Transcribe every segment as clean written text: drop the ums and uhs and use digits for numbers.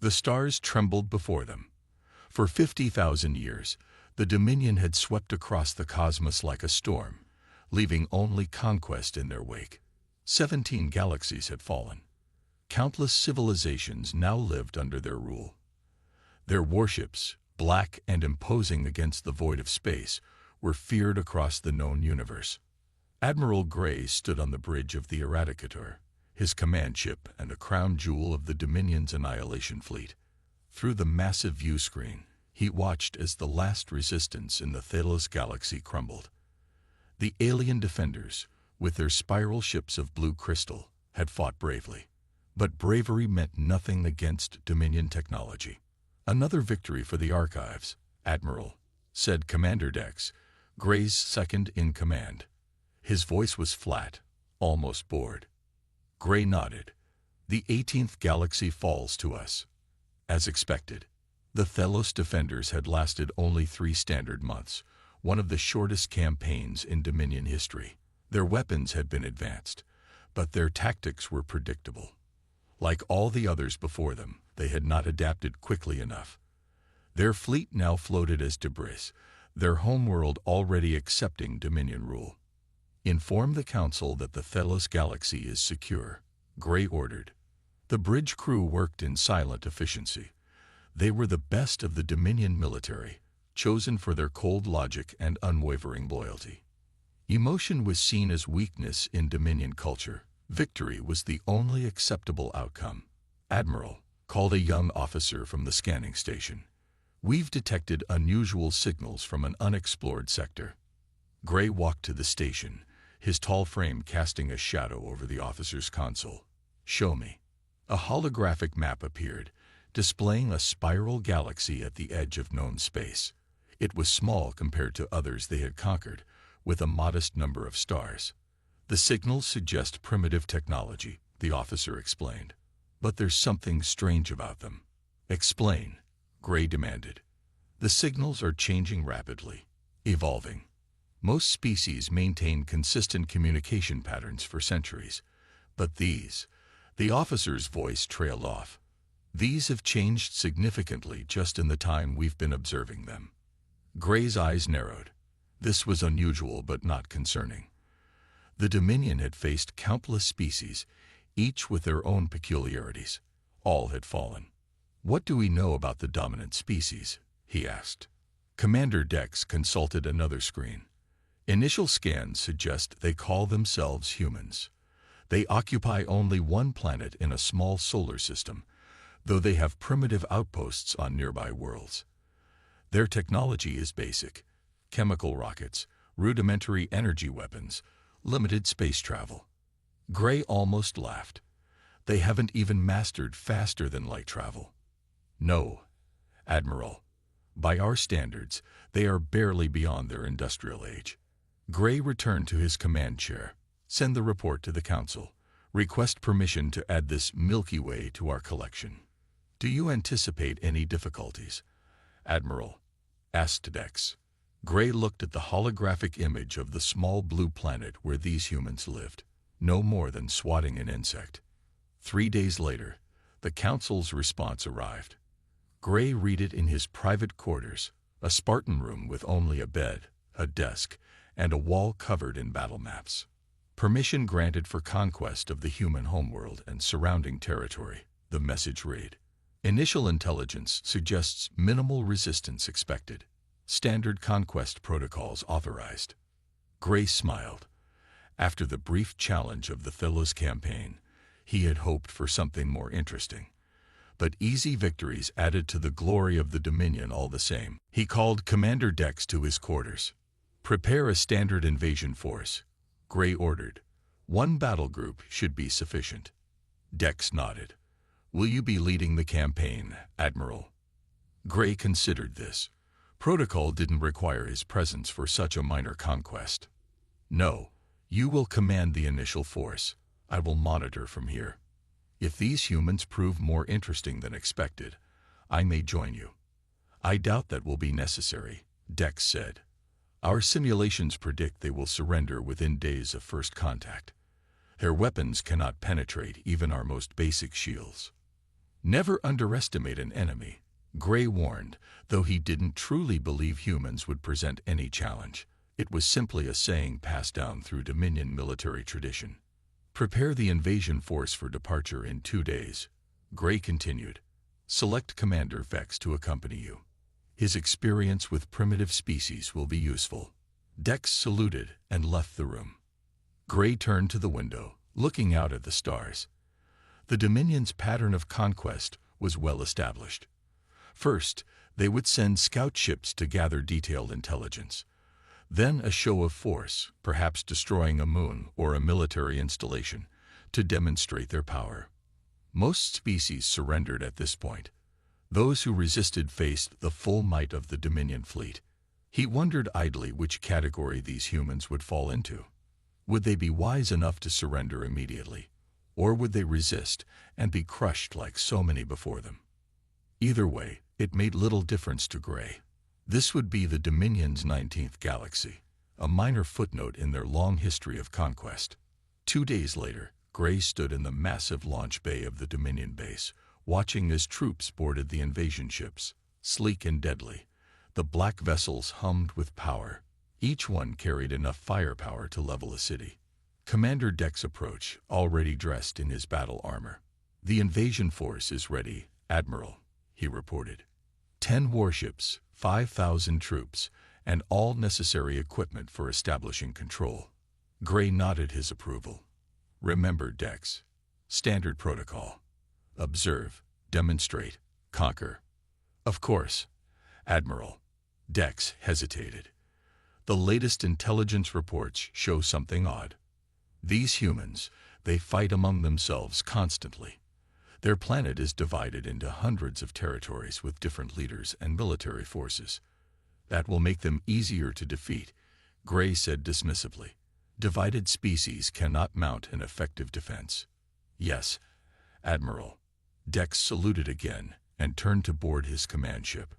The stars trembled before them. For 50,000 years, the Dominion had swept across the cosmos like a storm, leaving only conquest in their wake. 17 galaxies had fallen. Countless civilizations now lived under their rule. Their warships, black and imposing against the void of space, were feared across the known universe. Admiral Gray stood on the bridge of the Eradicator, his command ship and a crown jewel of the Dominion's annihilation fleet. Through the massive view screen, he watched as the last resistance in the Thalos galaxy crumbled. The alien defenders, with their spiral ships of blue crystal, had fought bravely. But bravery meant nothing against Dominion technology. "Another victory for the Archives, Admiral," said Commander Dex, Gray's second-in-command. His voice was flat, almost bored. Gray nodded. "The 18th galaxy falls to us." As expected, the Thalos defenders had lasted only 3 standard months, one of the shortest campaigns in Dominion history. Their weapons had been advanced, but their tactics were predictable. Like all the others before them, they had not adapted quickly enough. Their fleet now floated as debris, their homeworld already accepting Dominion rule. "Inform the Council that the Thalos galaxy is secure," Gray ordered. The bridge crew worked in silent efficiency. They were the best of the Dominion military, chosen for their cold logic and unwavering loyalty. Emotion was seen as weakness in Dominion culture. Victory was the only acceptable outcome. "Admiral," called a young officer from the scanning station, "we've detected unusual signals from an unexplored sector." Gray walked to the station, his tall frame casting a shadow over the officer's console. "Show me." A holographic map appeared, displaying a spiral galaxy at the edge of known space. It was small compared to others they had conquered, with a modest number of stars. "The signals suggest primitive technology," the officer explained. "But there's something strange about them." "Explain," Gray demanded. "The signals are changing rapidly, evolving. Most species maintain consistent communication patterns for centuries, but these," the officer's voice trailed off, "these have changed significantly just in the time we've been observing them." Gray's eyes narrowed. This was unusual but not concerning. The Dominion had faced countless species, each with their own peculiarities. All had fallen. "What do we know about the dominant species?" he asked. Commander Dex consulted another screen. "Initial scans suggest they call themselves humans. They occupy only one planet in a small solar system, though they have primitive outposts on nearby worlds. Their technology is basic: chemical rockets, rudimentary energy weapons, limited space travel." Gray almost laughed. "They haven't even mastered faster-than-light travel." "No, Admiral. By our standards, they are barely beyond their industrial age." Gray returned to his command chair. "Send the report to the Council. Request permission to add this Milky Way to our collection." "Do you anticipate any difficulties, Admiral?" asked Dex. Gray looked at the holographic image of the small blue planet where these humans lived. No more than swatting an insect. 3 days later, the Council's response arrived. Gray read it in his private quarters, a Spartan room with only a bed, a desk, and a wall covered in battle maps. "Permission granted for conquest of the human homeworld and surrounding territory," the message read. "Initial intelligence suggests minimal resistance expected. Standard conquest protocols authorized." Gray smiled. After the brief challenge of the Thalos campaign, he had hoped for something more interesting. But easy victories added to the glory of the Dominion all the same. He called Commander Dex to his quarters. "Prepare a standard invasion force," Gray ordered. "1 battle group should be sufficient." Dex nodded. "Will you be leading the campaign, Admiral?" Gray considered this. Protocol didn't require his presence for such a minor conquest. "No, you will command the initial force. I will monitor from here. If these humans prove more interesting than expected, I may join you." "I doubt that will be necessary," Dex said. "Our simulations predict they will surrender within days of first contact. Their weapons cannot penetrate even our most basic shields." Never underestimate an enemy, Gray warned, though he didn't truly believe humans would present any challenge. It was simply a saying passed down through Dominion military tradition. Prepare the invasion force for departure in 2 days, Gray continued. Select Commander Vex to accompany you. His experience with primitive species will be useful. Dex saluted and left the room. Gray turned to the window, looking out at the stars. The Dominion's pattern of conquest was well established. First, they would send scout ships to gather detailed intelligence. Then a show of force, perhaps destroying a moon or a military installation, to demonstrate their power. Most species surrendered at this point. Those who resisted faced the full might of the Dominion fleet. He wondered idly which category these humans would fall into. Would they be wise enough to surrender immediately, or would they resist and be crushed like so many before them? Either way, it made little difference to Gray. This would be the Dominion's 19th galaxy, a minor footnote in their long history of conquest. 2 days later, Gray stood in the massive launch bay of the Dominion base, watching as troops boarded the invasion ships. Sleek and deadly, the black vessels hummed with power. Each one carried enough firepower to level a city. Commander Dex approached, already dressed in his battle armor. "The invasion force is ready, Admiral," he reported. 10 warships, 5,000 troops, and all necessary equipment for establishing control. Gray nodded his approval. "Remember, Dex. Standard protocol. Observe, demonstrate, conquer." "Of course, Admiral." Dex hesitated. "The latest intelligence reports show something odd. These humans, they fight among themselves constantly. Their planet is divided into hundreds of territories with different leaders and military forces. That will make them easier to defeat," Gray said dismissively. "Divided species cannot mount an effective defense." "Yes, Admiral." Dex saluted again and turned to board his command ship.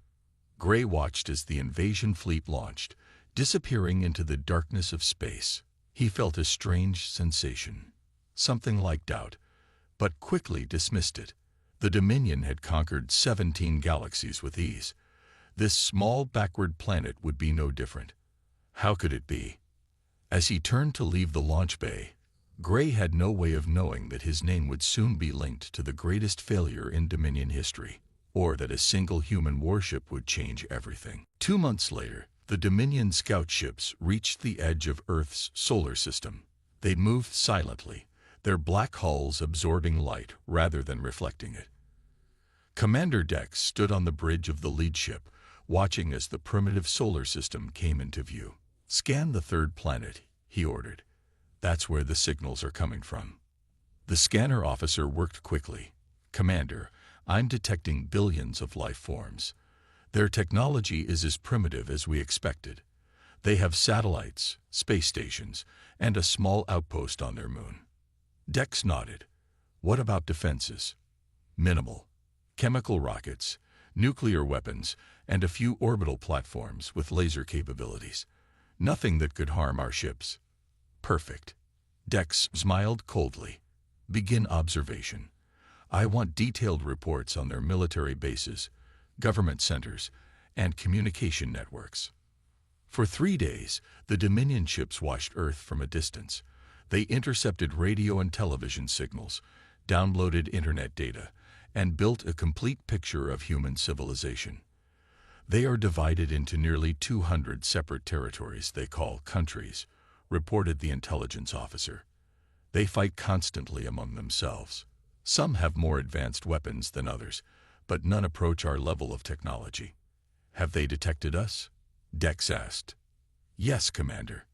Gray watched as the invasion fleet launched, disappearing into the darkness of space. He felt a strange sensation, something like doubt, but quickly dismissed it. The Dominion had conquered 17 galaxies with ease. This small backward planet would be no different. How could it be? As he turned to leave the launch bay, Gray had no way of knowing that his name would soon be linked to the greatest failure in Dominion history, or that a single human warship would change everything. 2 months later, the Dominion scout ships reached the edge of Earth's solar system. They moved silently, their black hulls absorbing light rather than reflecting it. Commander Dex stood on the bridge of the lead ship, watching as the primitive solar system came into view. "Scan the third planet," he ordered. "That's where the signals are coming from." The scanner officer worked quickly. "Commander, I'm detecting billions of life forms. Their technology is as primitive as we expected. They have satellites, space stations, and a small outpost on their moon." Dex nodded. "What about defenses?" "Minimal. Chemical rockets, nuclear weapons, and a few orbital platforms with laser capabilities. Nothing that could harm our ships." "Perfect." Dex smiled coldly. "Begin observation. I want detailed reports on their military bases, government centers, and communication networks." For 3 days, the Dominion ships watched Earth from a distance. They intercepted radio and television signals, downloaded internet data, and built a complete picture of human civilization. "They are divided into nearly 200 separate territories they call countries," reported the intelligence officer. "They fight constantly among themselves. Some have more advanced weapons than others, but none approach our level of technology." "Have they detected us?" Dex asked. "Yes, Commander.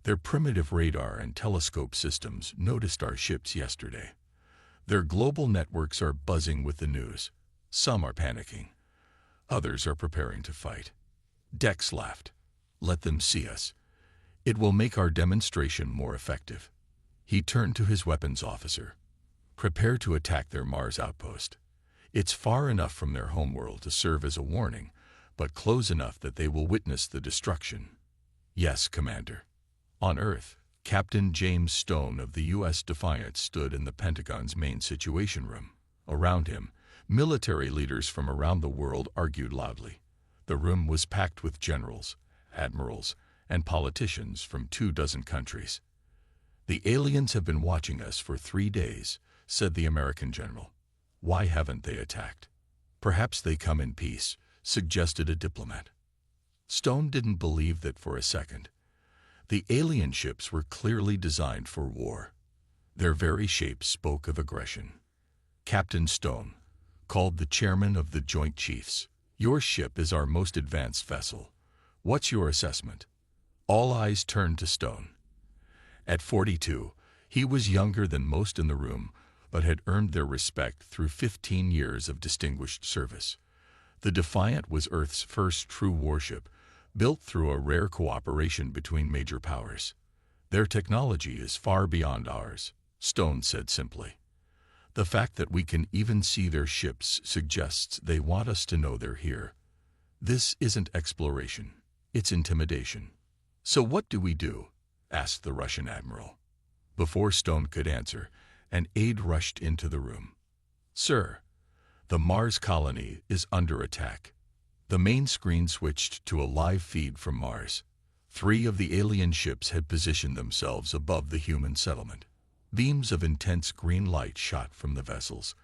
Their primitive radar and telescope systems noticed our ships yesterday. Their global networks are buzzing with the news. Some are panicking. Others are preparing to fight." Dex laughed. "Let them see us. It will make our demonstration more effective." He turned to his weapons officer. "Prepare to attack their Mars outpost. It's far enough from their homeworld to serve as a warning, but close enough that they will witness the destruction." "Yes, Commander." On Earth, Captain James Stone of the U.S. Defiant stood in the Pentagon's main situation room. Around him, Military leaders from around the world argued loudly. The room was packed with generals, admirals, and politicians from 24 countries. "The aliens have been watching us for 3 days," said the American general. "Why haven't they attacked?" "Perhaps they come in peace," suggested a diplomat. Stone didn't believe that for a second. The alien ships were clearly designed for war. Their very shape spoke of aggression. Captain Stone called the chairman of the Joint Chiefs. "Your ship is our most advanced vessel. What's your assessment?" All eyes turned to Stone. At 42, he was younger than most in the room, but had earned their respect through 15 years of distinguished service. The Defiant was Earth's first true warship, built through a rare cooperation between major powers. "Their technology is far beyond ours," Stone said simply. "The fact that we can even see their ships suggests they want us to know they're here. This isn't exploration, it's intimidation." "So what do we do?" asked the Russian admiral. Before Stone could answer, an aide rushed into the room. "Sir, the Mars colony is under attack." The main screen switched to a live feed from Mars. 3 of the alien ships had positioned themselves above the human settlement. Beams of intense green light shot from the vessels,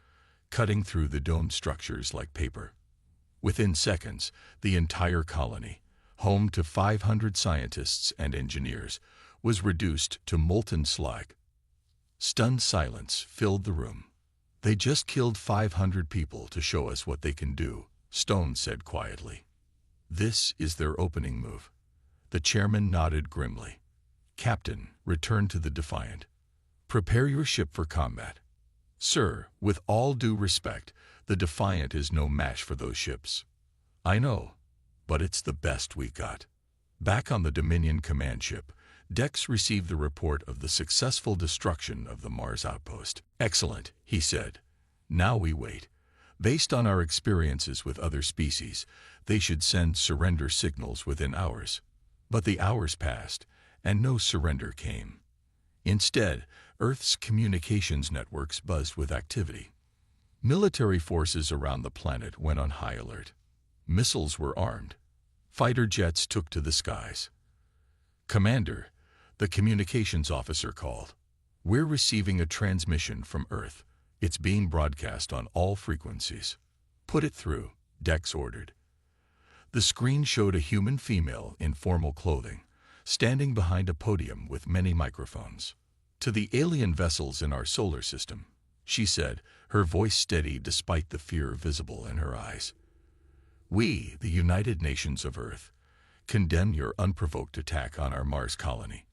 cutting through the domed structures like paper. Within seconds, the entire colony, home to 500 scientists and engineers, was reduced to molten slag. Stunned silence filled the room. "They just killed 500 people to show us what they can do," Stone said quietly. "This is their opening move." The chairman nodded grimly. "Captain, return to the Defiant. Prepare your ship for combat." "Sir, with all due respect, the Defiant is no match for those ships." "I know, but it's the best we got." Back on the Dominion command ship, Dex received the report of the successful destruction of the Mars outpost. "Excellent," he said. "Now we wait. Based on our experiences with other species, they should send surrender signals within hours." But the hours passed, and no surrender came. Instead, Earth's communications networks buzzed with activity. Military forces around the planet went on high alert. Missiles were armed. Fighter jets took to the skies. "Commander," the communications officer called. "We're receiving a transmission from Earth. It's being broadcast on all frequencies." "Put it through," Dex ordered. The screen showed a human female in formal clothing, standing behind a podium with many microphones. "To the alien vessels in our solar system," she said, her voice steady despite the fear visible in her eyes. "We, the United Nations of Earth, condemn your unprovoked attack on our Mars colony.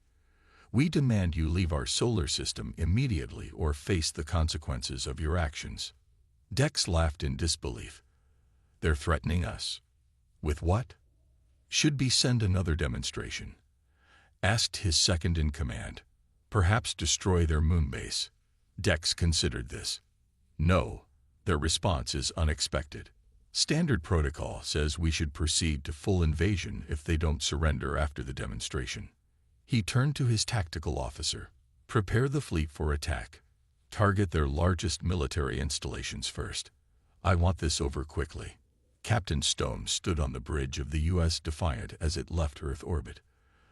We demand you leave our solar system immediately or face the consequences of your actions." Dex laughed in disbelief. "They're threatening us." "With what?" "Should we send another demonstration?" asked his second in command. "Perhaps destroy their moon base?" Dex considered this. "No, their response is unexpected. Standard protocol says we should proceed to full invasion if they don't surrender after the demonstration." He turned to his tactical officer. "Prepare the fleet for attack. Target their largest military installations first. I want this over quickly." Captain Stone stood on the bridge of the U.S. Defiant as it left Earth orbit.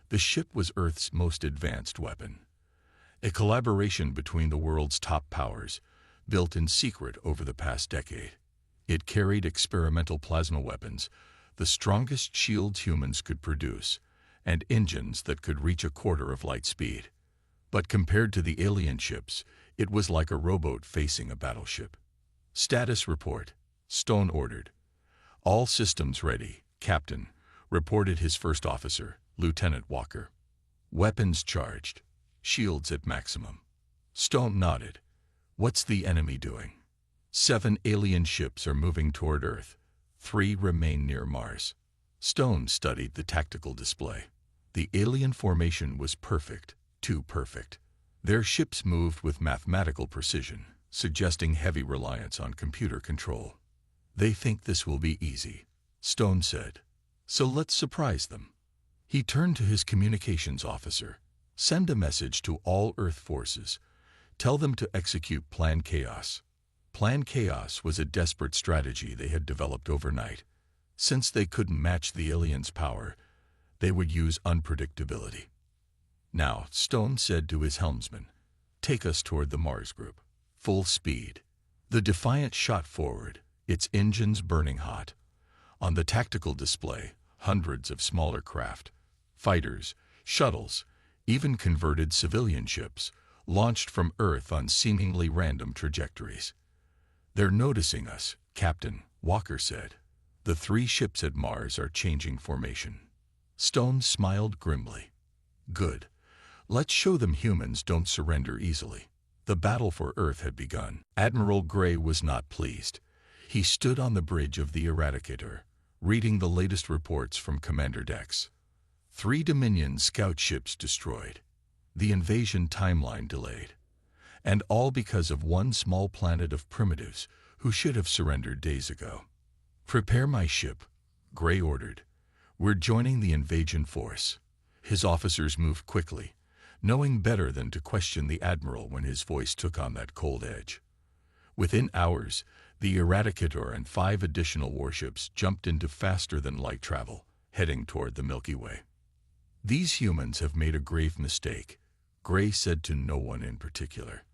The ship was Earth's most advanced weapon. A collaboration between the world's top powers, built in secret over the past decade. It carried experimental plasma weapons, the strongest shields humans could produce, and engines that could reach a quarter of light speed. But compared to the alien ships, it was like a rowboat facing a battleship. "Status report," Stone ordered. "All systems ready, Captain," reported his first officer, Lieutenant Walker. "Weapons charged. Shields at maximum." Stone nodded. "What's the enemy doing?" 7 alien ships are moving toward Earth. 3 remain near Mars." Stone studied the tactical display. The alien formation was perfect, too perfect. Their ships moved with mathematical precision, suggesting heavy reliance on computer control. "They think this will be easy," Stone said. "So let's surprise them." He turned to his communications officer. "Send a message to all Earth forces. Tell them to execute Plan Chaos." Plan Chaos was a desperate strategy they had developed overnight. Since they couldn't match the aliens' power, they would use unpredictability. Now, Stone said to his helmsman, "Take us toward the Mars group. Full speed." The Defiant shot forward, its engines burning hot. On the tactical display, hundreds of smaller craft, fighters, shuttles, even converted civilian ships, launched from Earth on seemingly random trajectories. "They're noticing us," Captain Walker said. "The 3 ships at Mars are changing formation." Stone smiled grimly. "Good. Let's show them humans don't surrender easily." The battle for Earth had begun. Admiral Gray was not pleased. He stood on the bridge of the Eradicator, reading the latest reports from commander decks. 3 Dominion scout ships destroyed. The invasion timeline delayed. And all because of one small planet of primitives who should have surrendered days ago. "Prepare my ship," Gray ordered. "We're joining the invasion force." His officers moved quickly, knowing better than to question the Admiral when his voice took on that cold edge. Within hours, the Eradicator and 5 additional warships jumped into faster-than-light travel, heading toward the Milky Way. "These humans have made a grave mistake," Gray said to no one in particular.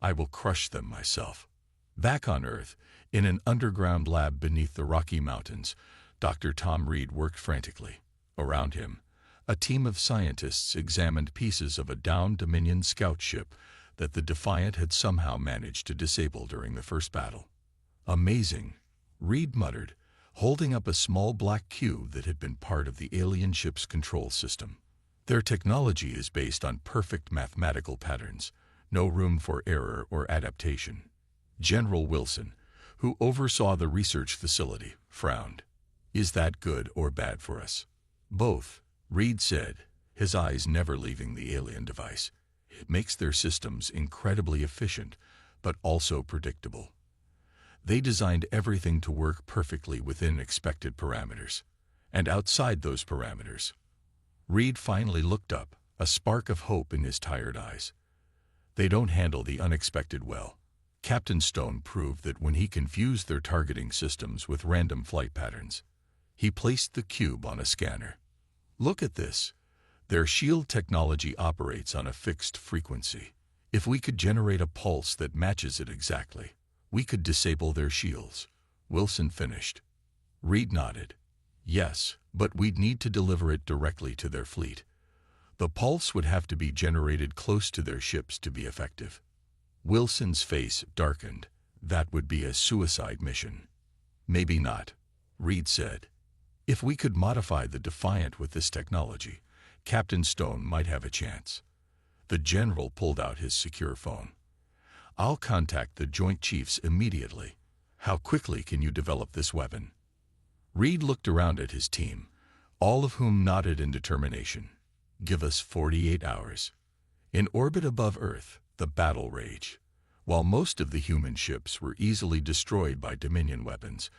"I will crush them myself." Back on Earth, in an underground lab beneath the Rocky Mountains, Dr. Tom Reed worked frantically. Around him, a team of scientists examined pieces of a downed Dominion scout ship that the Defiant had somehow managed to disable during the first battle. "Amazing," Reed muttered, holding up a small black cube that had been part of the alien ship's control system. "Their technology is based on perfect mathematical patterns, no room for error or adaptation." General Wilson, who oversaw the research facility, frowned. "Is that good or bad for us?" "Both," Reed said, his eyes never leaving the alien device. "It makes their systems incredibly efficient, but also predictable. They designed everything to work perfectly within expected parameters. And outside those parameters." Reed finally looked up, a spark of hope in his tired eyes. "They don't handle the unexpected well." Captain Stone proved that when he confused their targeting systems with random flight patterns. He placed the cube on a scanner. "Look at this. Their shield technology operates on a fixed frequency. If we could generate a pulse that matches it exactly, we could disable their shields," Wilson finished. Reed nodded. "Yes, but we'd need to deliver it directly to their fleet. The pulse would have to be generated close to their ships to be effective." Wilson's face darkened. "That would be a suicide mission." "Maybe not," Reed said. "If we could modify the Defiant with this technology, Captain Stone might have a chance." The general pulled out his secure phone. "I'll contact the Joint Chiefs immediately. How quickly can you develop this weapon?" Reed looked around at his team, all of whom nodded in determination. "Give us 48 hours." In orbit above Earth, the battle raged. While most of the human ships were easily destroyed by Dominion weapons,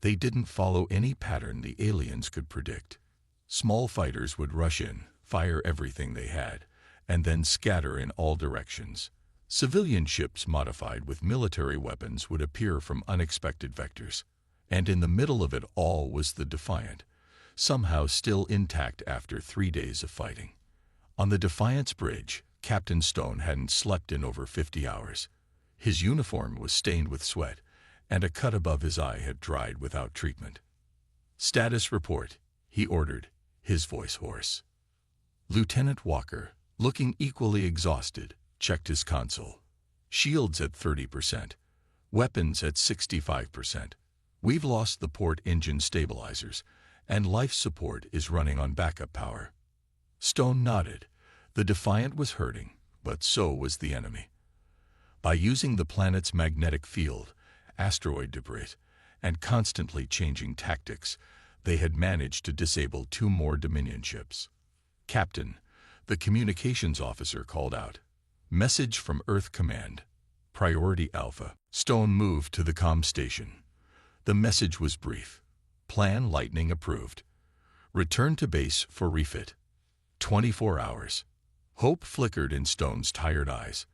they didn't follow any pattern the aliens could predict. Small fighters would rush in, fire everything they had, and then scatter in all directions. Civilian ships modified with military weapons would appear from unexpected vectors. And in the middle of it all was the Defiant, somehow still intact after 3 days of fighting. On the Defiant's bridge, Captain Stone hadn't slept in over 50 hours. His uniform was stained with sweat, and a cut above his eye had dried without treatment. "Status report," he ordered, his voice hoarse. Lieutenant Walker, looking equally exhausted, checked his console. "Shields at 30%. Weapons at 65%. We've lost the port engine stabilizers, and life support is running on backup power." Stone nodded. The Defiant was hurting, but so was the enemy. By using the planet's magnetic field, asteroid debris, and constantly changing tactics, they had managed to disable 2 more Dominion ships. "Captain," the communications officer called out. "Message from Earth Command. Priority Alpha." Stone moved to the comm station. The message was brief. "Plan Lightning approved. Return to base for refit. 24 hours. Hope flickered in Stone's tired eyes.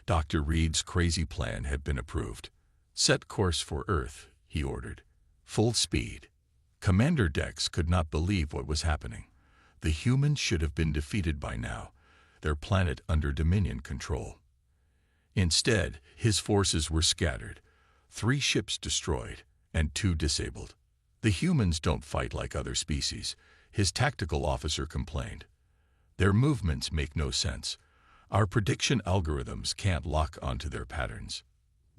Dr. Reed's crazy plan had been approved. "Set course for Earth," he ordered. "Full speed." Commander Dex could not believe what was happening. The humans should have been defeated by now, their planet under Dominion control. Instead, his forces were scattered, 3 ships destroyed, and 2 disabled. "The humans don't fight like other species," his tactical officer complained. "Their movements make no sense. Our prediction algorithms can't lock onto their patterns."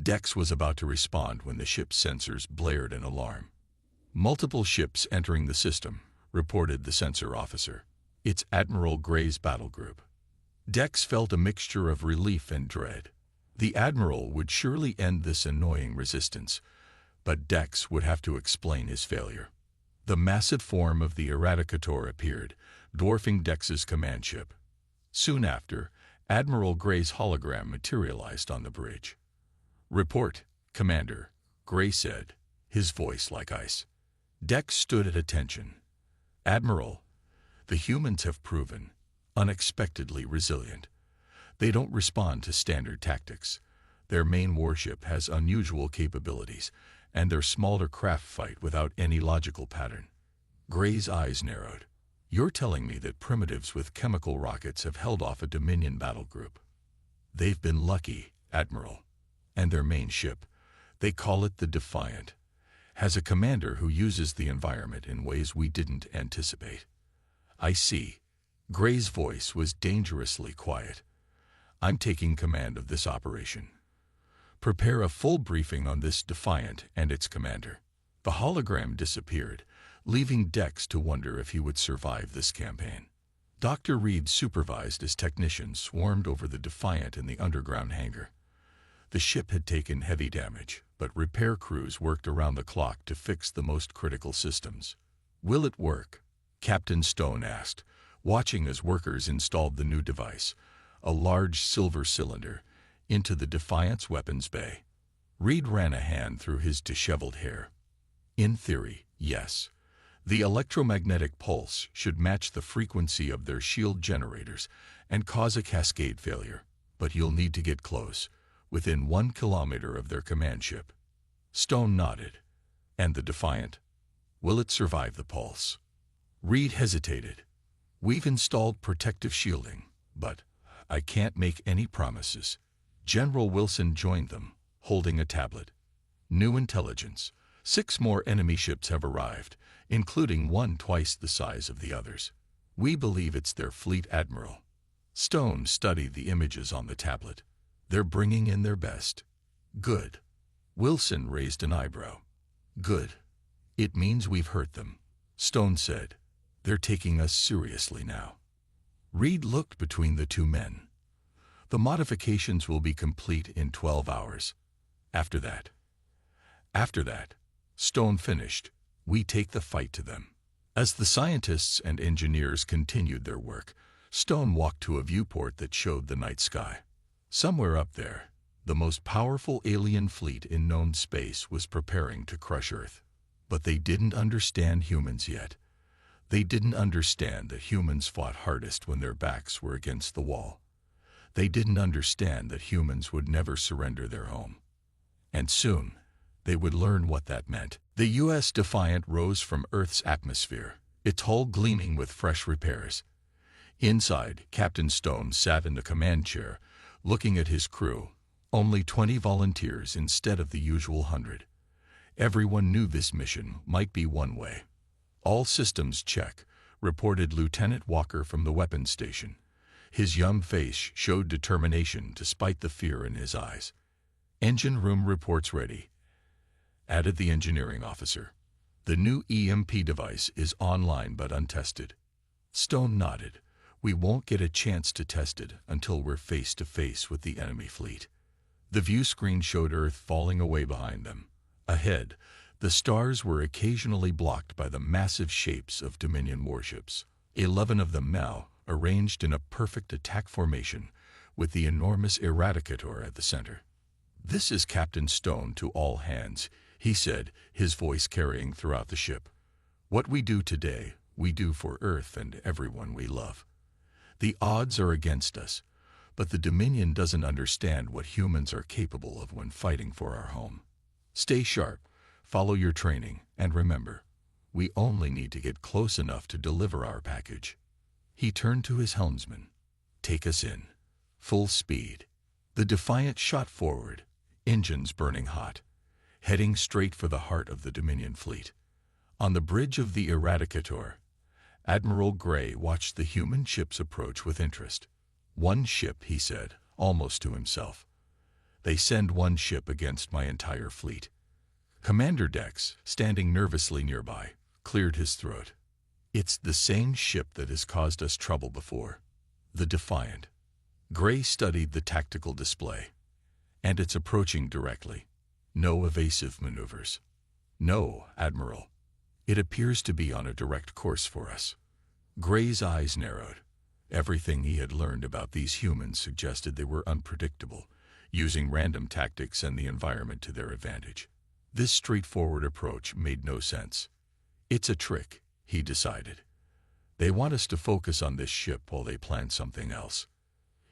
Dex was about to respond when the ship's sensors blared an alarm. "Multiple ships entering the system," reported the sensor officer. "It's Admiral Gray's battle group." Dex felt a mixture of relief and dread. The Admiral would surely end this annoying resistance, but Dex would have to explain his failure. The massive form of the Eradicator appeared, dwarfing Dex's command ship. Soon after, Admiral Gray's hologram materialized on the bridge. "Report, Commander," Gray said, his voice like ice. Dex stood at attention. "Admiral, the humans have proven unexpectedly resilient. They don't respond to standard tactics. Their main warship has unusual capabilities, and their smaller craft fight without any logical pattern." Gray's eyes narrowed. "You're telling me that primitives with chemical rockets have held off a Dominion battle group?" "They've been lucky, Admiral. And their main ship, they call it the Defiant, has a commander who uses the environment in ways we didn't anticipate." "I see." Gray's voice was dangerously quiet. "I'm taking command of this operation. Prepare a full briefing on this Defiant and its commander." The hologram disappeared, leaving Dex to wonder if he would survive this campaign. Dr. Reed supervised as technicians swarmed over the Defiant in the underground hangar. The ship had taken heavy damage, but repair crews worked around the clock to fix the most critical systems. "Will it work?" Captain Stone asked, watching as workers installed the new device, a large silver cylinder, into the Defiant's weapons bay. Reed ran a hand through his disheveled hair. "In theory, yes. The electromagnetic pulse should match the frequency of their shield generators and cause a cascade failure, but you'll need to get close, within 1 kilometer of their command ship." Stone nodded. "And the Defiant? Will it survive the pulse?" Reed hesitated. "We've installed protective shielding, but I can't make any promises." General Wilson joined them, holding a tablet. "New intelligence. 6 more enemy ships have arrived, including one twice the size of the others. We believe it's their fleet admiral." Stone studied the images on the tablet. "They're bringing in their best." "Good." Wilson raised an eyebrow. "Good. It means we've hurt them," Stone said. "They're taking us seriously now." Reed looked between the 2 men. "The modifications will be complete in 12 hours. After that, Stone finished, "we take the fight to them." As the scientists and engineers continued their work, Stone walked to a viewport that showed the night sky. Somewhere up there, the most powerful alien fleet in known space was preparing to crush Earth. But they didn't understand humans yet. They didn't understand that humans fought hardest when their backs were against the wall. They didn't understand that humans would never surrender their home. And soon, they would learn what that meant. The U.S. Defiant rose from Earth's atmosphere, its hull gleaming with fresh repairs. Inside, Captain Stone sat in the command chair, looking at his crew, only 20 volunteers instead of the usual 100. Everyone knew this mission might be one way. "All systems check," reported Lieutenant Walker from the weapons station. His young face showed determination despite the fear in his eyes. "Engine room reports ready," added the engineering officer. "The new EMP device is online but untested." Stone nodded. "We won't get a chance to test it until we're face to face with the enemy fleet." The view screen showed Earth falling away behind them. Ahead, the stars were occasionally blocked by the massive shapes of Dominion warships, 11 of them now arranged in a perfect attack formation, with the enormous Eradicator at the center. "This is Captain Stone to all hands," he said, his voice carrying throughout the ship. "What we do today, we do for Earth and everyone we love. The odds are against us, but the Dominion doesn't understand what humans are capable of when fighting for our home. Stay sharp, follow your training, and remember, we only need to get close enough to deliver our package." He turned to his helmsman. "Take us in. Full speed." The Defiant shot forward, engines burning hot, heading straight for the heart of the Dominion fleet. On the bridge of the Eradicator, Admiral Gray watched the human ships approach with interest. "One ship," he said, almost to himself. "They send one ship against my entire fleet." Commander Dex, standing nervously nearby, cleared his throat. "It's the same ship that has caused us trouble before. The Defiant." Gray studied the tactical display. "And it's approaching directly. No evasive maneuvers." "No, Admiral. It appears to be on a direct course for us." Gray's eyes narrowed. Everything he had learned about these humans suggested they were unpredictable, using random tactics and the environment to their advantage. This straightforward approach made no sense. "It's a trick," he decided. "They want us to focus on this ship while they plan something else."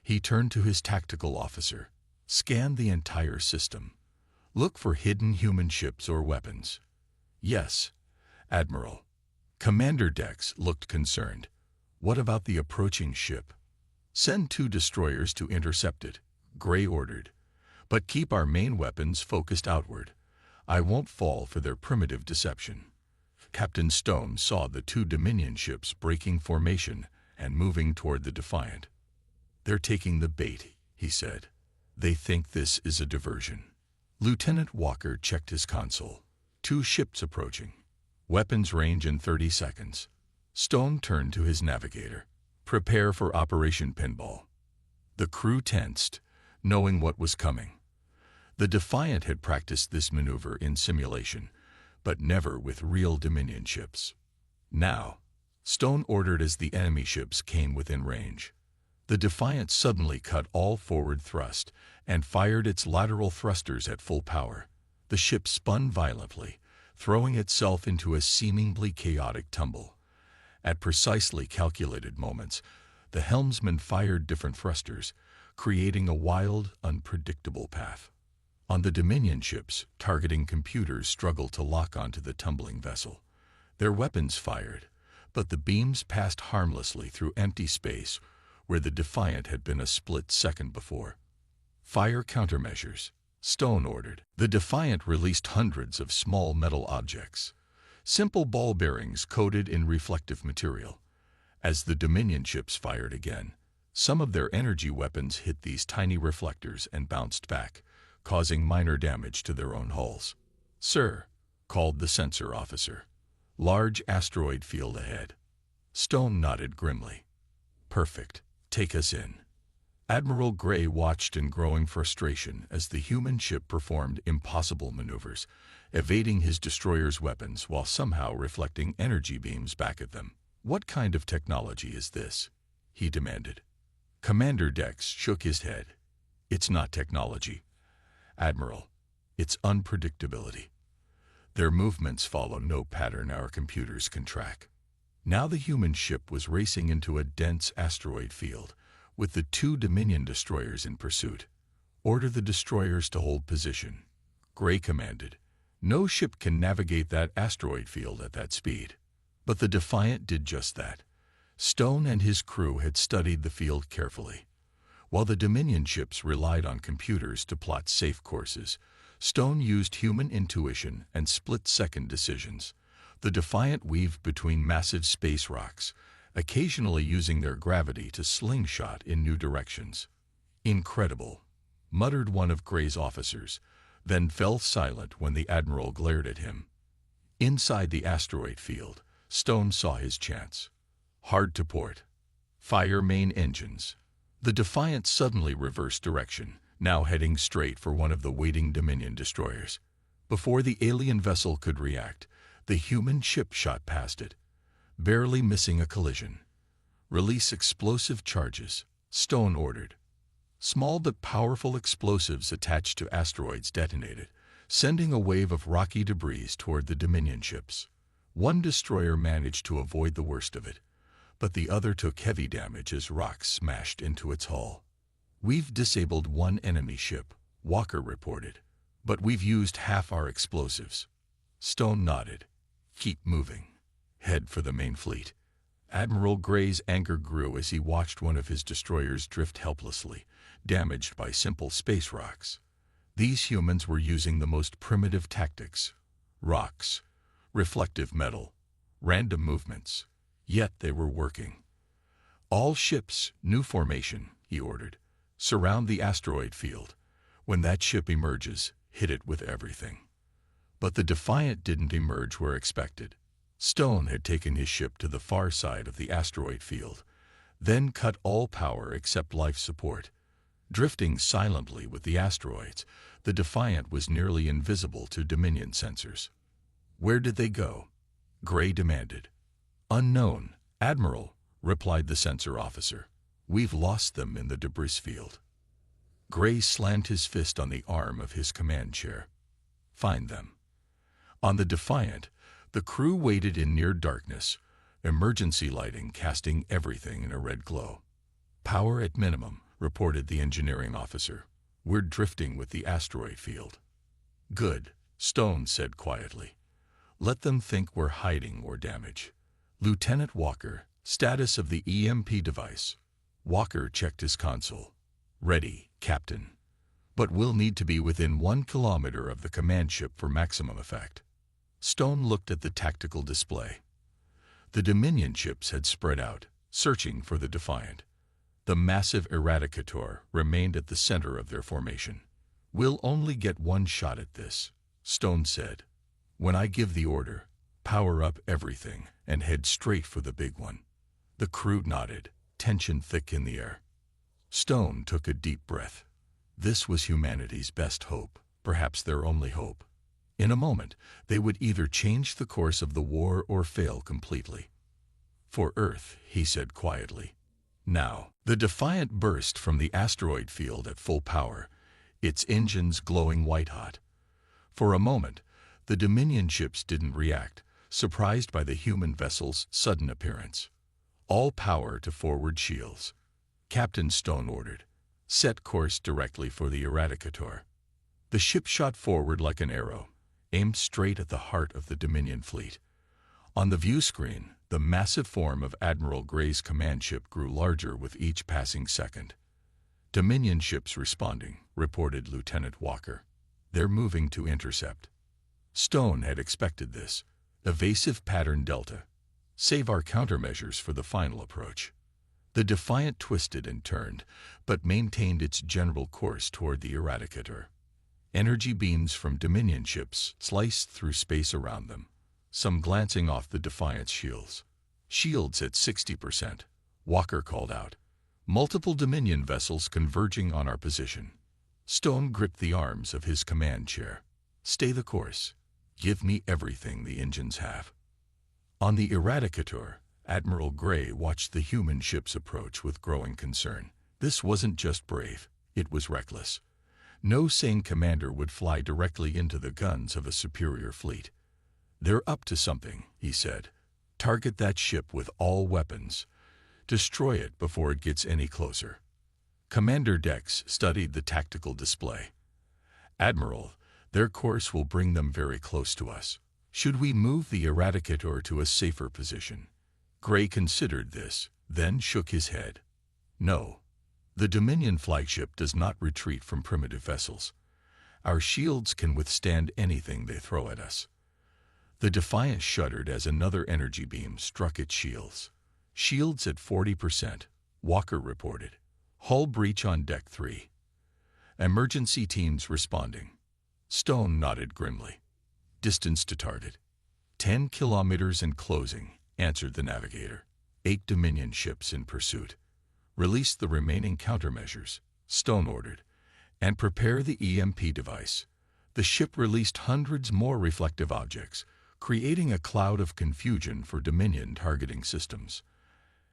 He turned to his tactical officer. "Scan the entire system. Look for hidden human ships or weapons." "Yes, Admiral." Commander Dex looked concerned. "What about the approaching ship?" "Send 2 destroyers to intercept it," Gray ordered. "But keep our main weapons focused outward. I won't fall for their primitive deception." Captain Stone saw the 2 Dominion ships breaking formation and moving toward the Defiant. "They're taking the bait," he said. "They think this is a diversion." Lieutenant Walker checked his console. 2 ships approaching. Weapons range in 30 seconds. Stone turned to his navigator. "Prepare for Operation Pinball." The crew tensed, knowing what was coming. The Defiant had practiced this maneuver in simulation, but never with real Dominion ships. Now, Stone ordered as the enemy ships came within range. The Defiant suddenly cut all forward thrust and fired its lateral thrusters at full power. The ship spun violently, throwing itself into a seemingly chaotic tumble. At precisely calculated moments, the helmsman fired different thrusters, creating a wild, unpredictable path. On the Dominion ships, targeting computers struggled to lock onto the tumbling vessel. Their weapons fired, but the beams passed harmlessly through empty space where the Defiant had been a split second before. "Fire countermeasures," Stone ordered. The Defiant released hundreds of small metal objects, simple ball bearings coated in reflective material. As the Dominion ships fired again, some of their energy weapons hit these tiny reflectors and bounced back, causing minor damage to their own hulls. "Sir," called the sensor officer. "Large asteroid field ahead." Stone nodded grimly. "Perfect. Take us in." Admiral Gray watched in growing frustration as the human ship performed impossible maneuvers, evading his destroyer's weapons while somehow reflecting energy beams back at them. "What kind of technology is this?" he demanded. Commander Dex shook his head. "It's not technology, Admiral. It's unpredictability. Their movements follow no pattern our computers can track." Now the human ship was racing into a dense asteroid field, with the 2 Dominion destroyers in pursuit. "Order the destroyers to hold position," Gray commanded. "No ship can navigate that asteroid field at that speed." But the Defiant did just that. Stone and his crew had studied the field carefully. While the Dominion ships relied on computers to plot safe courses, Stone used human intuition and split-second decisions. The Defiant weaved between massive space rocks, occasionally using their gravity to slingshot in new directions. "Incredible," muttered one of Gray's officers, then fell silent when the Admiral glared at him. Inside the asteroid field, Stone saw his chance. "Hard to port. Fire main engines." The Defiant suddenly reversed direction, now heading straight for one of the waiting Dominion destroyers. Before the alien vessel could react, the human ship shot past it, barely missing a collision. "Release explosive charges," Stone ordered. Small but powerful explosives attached to asteroids detonated, sending a wave of rocky debris toward the Dominion ships. One destroyer managed to avoid the worst of it, but the other took heavy damage as rocks smashed into its hull. "We've disabled one enemy ship," Walker reported. But we've used half our explosives. Stone nodded. Keep moving. Head for the main fleet. Admiral Gray's anger grew as he watched one of his destroyers drift helplessly, damaged by simple space rocks. These humans were using the most primitive tactics. Rocks, reflective metal, random movements. Yet they were working. All ships, new formation, he ordered. Surround the asteroid field. When that ship emerges, hit it with everything. But the Defiant didn't emerge where expected. Stone had taken his ship to the far side of the asteroid field, then cut all power except life support. Drifting silently with the asteroids, the Defiant was nearly invisible to Dominion sensors. Where did they go? Gray demanded. Unknown, Admiral, replied the sensor officer. We've lost them in the debris field. Gray slammed his fist on the arm of his command chair. Find them. On the Defiant, the crew waited in near darkness, emergency lighting casting everything in a red glow. Power at minimum, reported the engineering officer. We're drifting with the asteroid field. Good, Stone said quietly. Let them think we're hiding or damage. Lieutenant Walker, status of the EMP device. Walker checked his console. Ready, Captain. But we'll need to be within 1 kilometer of the command ship for maximum effect. Stone looked at the tactical display. The Dominion ships had spread out, searching for the Defiant. The massive Eradicator remained at the center of their formation. We'll only get one shot at this, Stone said. When I give the order, power up everything and head straight for the big one. The crew nodded, tension thick in the air. Stone took a deep breath. This was humanity's best hope, perhaps their only hope. In a moment, they would either change the course of the war or fail completely. For Earth, he said quietly. Now, the Defiant burst from the asteroid field at full power, its engines glowing white-hot. For a moment, the Dominion ships didn't react, surprised by the human vessel's sudden appearance. All power to forward shields. Captain Stone ordered. Set course directly for the Eradicator. The ship shot forward like an arrow, aimed straight at the heart of the Dominion fleet. On the view screen, the massive form of Admiral Gray's command ship grew larger with each passing second. Dominion ships responding, reported Lieutenant Walker. They're moving to intercept. Stone had expected this. Evasive pattern Delta. Save our countermeasures for the final approach. The Defiant twisted and turned, but maintained its general course toward the Eradicator. Energy beams from Dominion ships sliced through space around them, some glancing off the Defiant's shields. Shields at 60%, Walker called out. Multiple Dominion vessels converging on our position. Stone gripped the arms of his command chair. Stay the course. Give me everything the engines have. On the Eradicator, Admiral Gray watched the human ships approach with growing concern. This wasn't just brave, it was reckless. No sane commander would fly directly into the guns of a superior fleet. They're up to something, he said. Target that ship with all weapons. Destroy it before it gets any closer. Commander Dex studied the tactical display. Admiral, their course will bring them very close to us. Should we move the Eradicator to a safer position? Gray considered this, then shook his head. No. The Dominion flagship does not retreat from primitive vessels. Our shields can withstand anything they throw at us. The Defiant shuddered as another energy beam struck its shields. Shields at 40%, Walker reported. Hull breach on Deck 3. Emergency teams responding. Stone nodded grimly. Distance to target. 10 kilometers and closing, answered the navigator. 8 Dominion ships in pursuit. Release the remaining countermeasures, Stone ordered, and prepare the EMP device. The ship released hundreds more reflective objects, creating a cloud of confusion for Dominion targeting systems.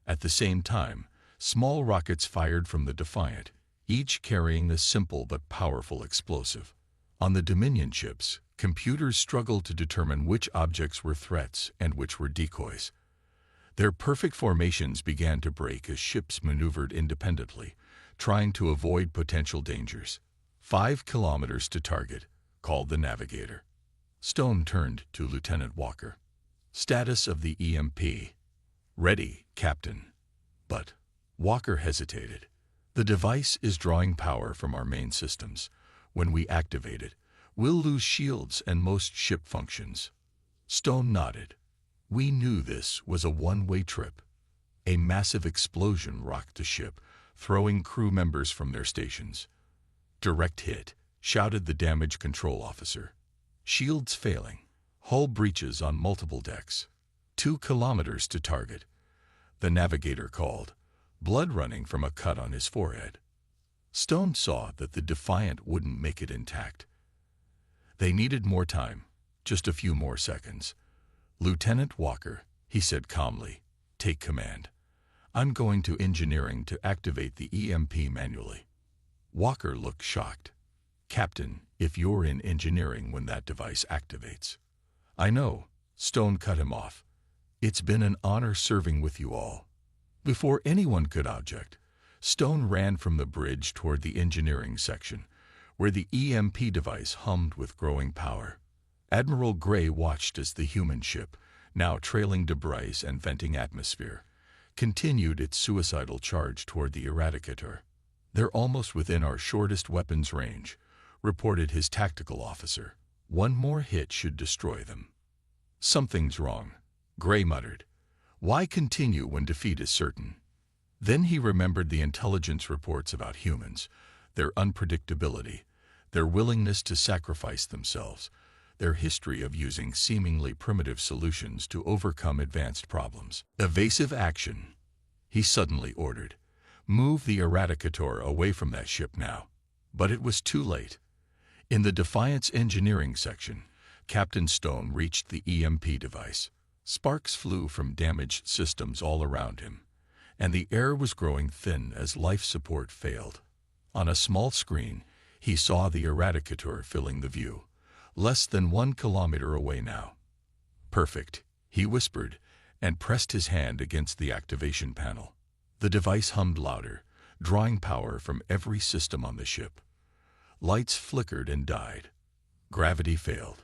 At the same time, small rockets fired from the Defiant, each carrying a simple but powerful explosive. On the Dominion ships, computers struggled to determine which objects were threats and which were decoys. Their perfect formations began to break as ships maneuvered independently, trying to avoid potential dangers. 5 kilometers to target, called the navigator. Stone turned to Lieutenant Walker. "Status of the EMP." "Ready, Captain." But Walker hesitated. "The device is drawing power from our main systems. When we activate it, we'll lose shields and most ship functions." Stone nodded. "We knew this was a one-way trip." A massive explosion rocked the ship, throwing crew members from their stations. "Direct hit," shouted the damage control officer. "Shields failing. Hull breaches on multiple decks. 2 kilometers to target." The navigator called, blood running from a cut on his forehead. Stone saw that the Defiant wouldn't make it intact. They needed more time, just a few more seconds. "Lieutenant Walker," he said calmly, "take command. I'm going to engineering to activate the EMP manually." Walker looked shocked. "Captain, if you're in engineering when that device activates." "I know," Stone cut him off. "It's been an honor serving with you all." Before anyone could object, Stone ran from the bridge toward the engineering section, where the EMP device hummed with growing power. Admiral Gray watched as the human ship, now trailing debris and venting atmosphere, continued its suicidal charge toward the Eradicator. "They're almost within our shortest weapons range," reported his tactical officer. "One more hit should destroy them." "Something's wrong," Gray muttered. "Why continue when defeat is certain?" Then he remembered the intelligence reports about humans, their unpredictability, their willingness to sacrifice themselves, their history of using seemingly primitive solutions to overcome advanced problems. "Evasive action," he suddenly ordered. "Move the Eradicator away from that ship now." But it was too late. In the Defiant's engineering section, Captain Stone reached the EMP device. Sparks flew from damaged systems all around him, and the air was growing thin as life support failed. On a small screen, he saw the Eradicator filling the view, less than 1 kilometer away now. "Perfect," he whispered, and pressed his hand against the activation panel. The device hummed louder, drawing power from every system on the ship. Lights flickered and died. Gravity failed.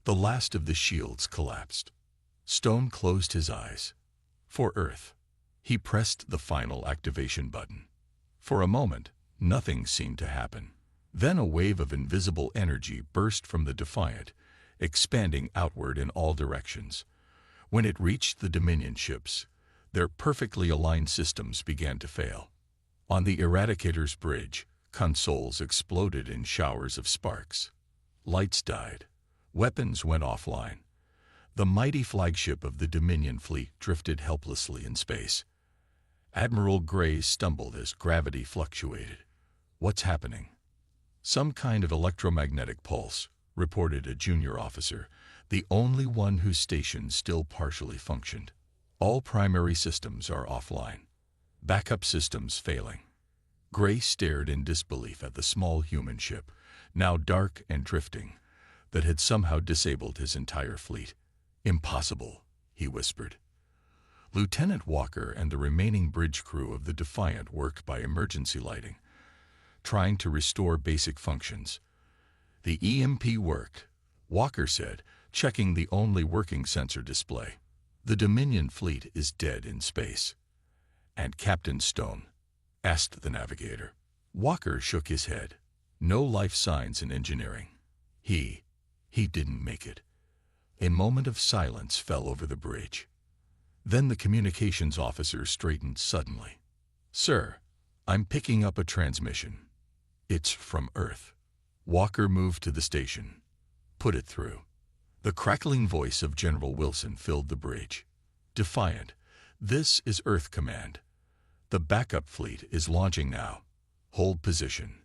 The last of the shields collapsed. Stone closed his eyes. For Earth. He pressed the final activation button. For a moment, nothing seemed to happen. Then a wave of invisible energy burst from the Defiant, expanding outward in all directions. When it reached the Dominion ships, their perfectly aligned systems began to fail. On the Eradicator's bridge, consoles exploded in showers of sparks. Lights died. Weapons went offline. The mighty flagship of the Dominion fleet drifted helplessly in space. Admiral Gray stumbled as gravity fluctuated. "What's happening?" "Some kind of electromagnetic pulse," reported a junior officer, the only one whose station still partially functioned. "All primary systems are offline. Backup systems failing." Gray stared in disbelief at the small human ship, now dark and drifting, that had somehow disabled his entire fleet. "Impossible," he whispered. Lieutenant Walker and the remaining bridge crew of the Defiant worked by emergency lighting, trying to restore basic functions. "The EMP worked," Walker said, checking the only working sensor display. "The Dominion fleet is dead in space." "And Captain Stone?" asked the navigator. Walker shook his head. "No life signs in engineering. He didn't make it." A moment of silence fell over the bridge. Then the communications officer straightened suddenly. "Sir, I'm picking up a transmission. It's from Earth." Walker moved to the station. "Put it through." The crackling voice of General Wilson filled the bridge. "Defiant, this is Earth Command. The backup fleet is launching now. Hold position."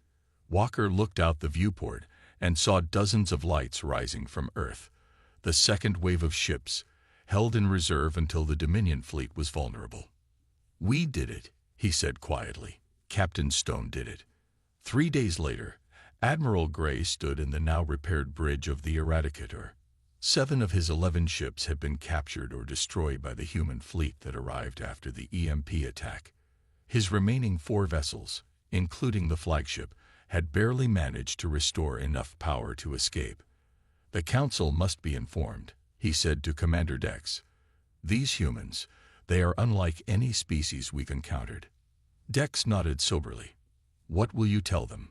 Walker looked out the viewport and saw dozens of lights rising from Earth. The second wave of ships, held in reserve until the Dominion fleet was vulnerable. "We did it," he said quietly. "Captain Stone did it." 3 days later, Admiral Gray stood in the now repaired bridge of the Eradicator. 7 of his 11 ships had been captured or destroyed by the human fleet that arrived after the EMP attack. His remaining 4 vessels, including the flagship, had barely managed to restore enough power to escape. "The Council must be informed," he said to Commander Dex. "These humans, they are unlike any species we've encountered." Dex nodded soberly. "What will you tell them?"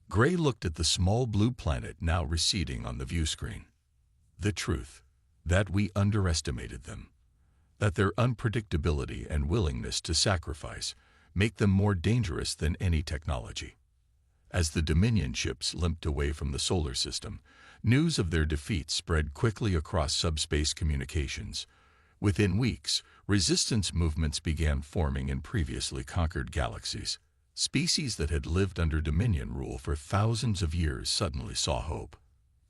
Gray looked at the small blue planet now receding on the view screen. "The truth. That we underestimated them. That their unpredictability and willingness to sacrifice make them more dangerous than any technology." As the Dominion ships limped away from the solar system, news of their defeat spread quickly across subspace communications. Within weeks, resistance movements began forming in previously conquered galaxies. Species that had lived under Dominion rule for thousands of years suddenly saw hope.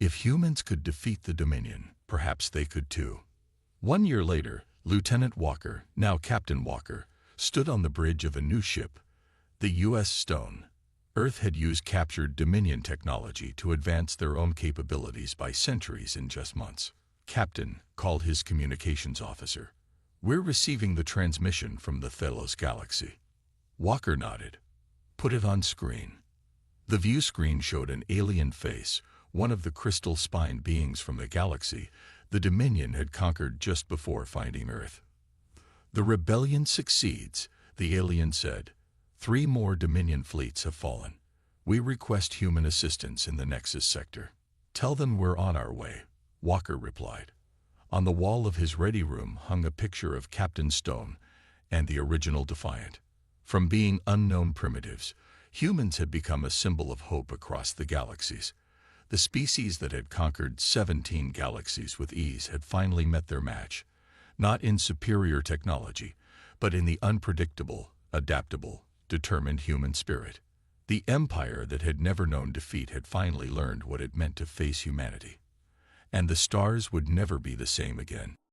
If humans could defeat the Dominion, perhaps they could too. 1 year later, Lieutenant Walker, now Captain Walker, stood on the bridge of a new ship, the U.S. Stone. Earth had used captured Dominion technology to advance their own capabilities by centuries in just months. "Captain," called his communications officer, "we're receiving the transmission from the Thelos galaxy." Walker nodded. "Put it on screen." The view screen showed an alien face, one of the crystal spine beings from the galaxy the Dominion had conquered just before finding Earth. "The rebellion succeeds," the alien said. 3 more Dominion fleets have fallen. We request human assistance in the Nexus sector." "Tell them we're on our way," Walker replied. On the wall of his ready room hung a picture of Captain Stone and the original Defiant. From being unknown primitives, humans had become a symbol of hope across the galaxies. The species that had conquered 17 galaxies with ease had finally met their match, not in superior technology, but in the unpredictable, adaptable, determined human spirit. The empire that had never known defeat had finally learned what it meant to face humanity. And the stars would never be the same again.